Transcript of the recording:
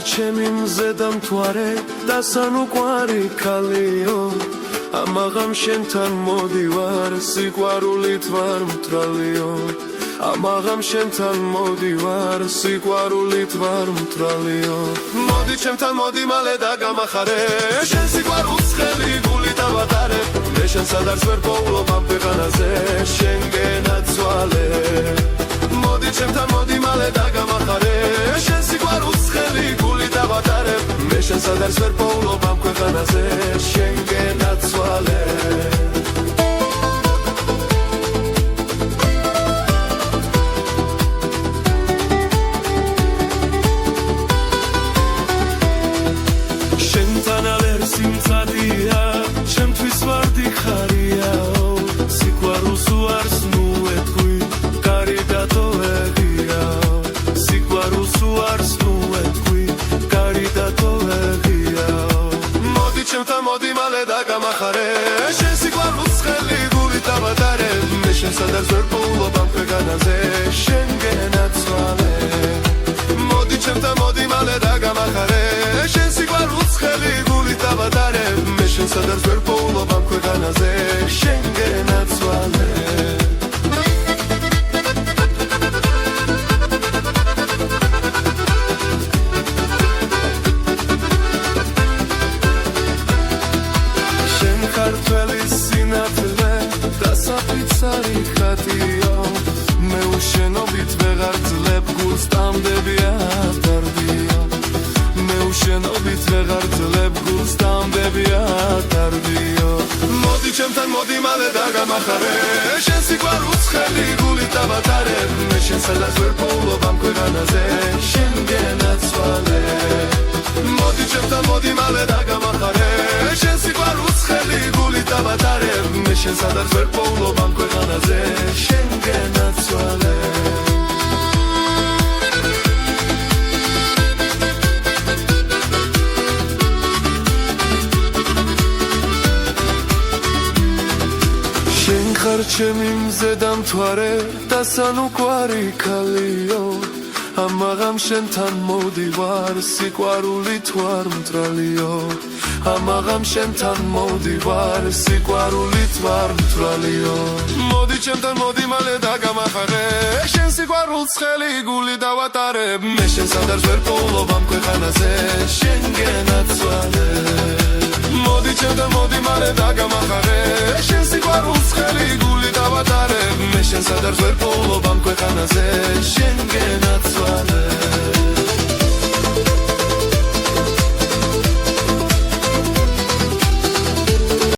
ჩემი მზე დამთვარე და სანუკვარი ქალიო ამაღამ შენთან მოდივარ სიყვარულით ვარ მთრალიო ამაღამ შენთან მოდივარ სიყვარულით ვარ მთრალიო მოდი ჩემთან მოდი მალე და გამახარე შენ სიყვარულს ხელი გული დავატარე მე შენ სადაც ვერ პოულობ ამ ქვეყანაზე შენგენად ცვალე მოდი ჩემთან მოდი მალე და გამახარე შენ სიყვარულს ხელი გული დავატარე მე შენ სადაც ვერ პოულობ ამ ქვეყანაზე შენგენად ცვალე სიმწადია ჩემთვის ვარდი ხარიაო სიყვარულს უარს ნუეთქვი კარი დატოვებიაო სიყვარულს უარს ნუეთქვი კარი დატოვებიაო მოდი ჩემთან მოდი მალე და გამახარე შენ სიყვარულს ხელი გული დავატარე მე შენ სადაც ვერ პოულობ ამ ქვეყანაზე შენგენად ცვალე მოდი ჩემთან მოდი მალე და გამახარე შენ სიყვარულს ხელი დავატარე მე შენ სადაც ვერ პოულობ ამ ქვეყანაზე შენგენად ცვალე შენ ქართველი სინათლე და საფიცარი ხატიო მე უშენობით ვეღარ ძლებ გულს სტამდები ატარდიო მე უშენობით ვეღარ ძლებ გულს სტამდები ატარდიო მოდი ჩემთან მოდი მალე და გამახარე შენ სიყვარულს ხელი გული დავატარე მე შენ სადაც ვერ პოულობ ამ ქვეყანაზე შენგენად ცვალე მოდი ჩემთან მოდი მალე და გამახარე შენ სიყვარულს ხელი გული დავატარე მე შენ სადაც ვერ პოულობ ამ ქვეყანაზე შენგენად ცვალე ხარ ჩემი მზე დამთვარე და სანუკვარი ქალიო ამაღამ შენთან მოდივარ სიყვარულით ვარ მთრალიო ამაღამ შენთან მოდივარ სიყვარულით ვარ მთრალიო მოდი ჩემთან მოდი მალე და გამახარე შენ სიყვარულს ხელი გული დავატარე მე შენ სადაც ვერ პოულობ ამ ქვეყანაზე შენგენად ცვალე მოდი ჩემთან მოდი მალე და გამახარე შენ სიყვარულს ხელი გული დავატარე მე შენ სადაც ვერ პოულობ ამ ქვეყანაზე შენგენად ცვალე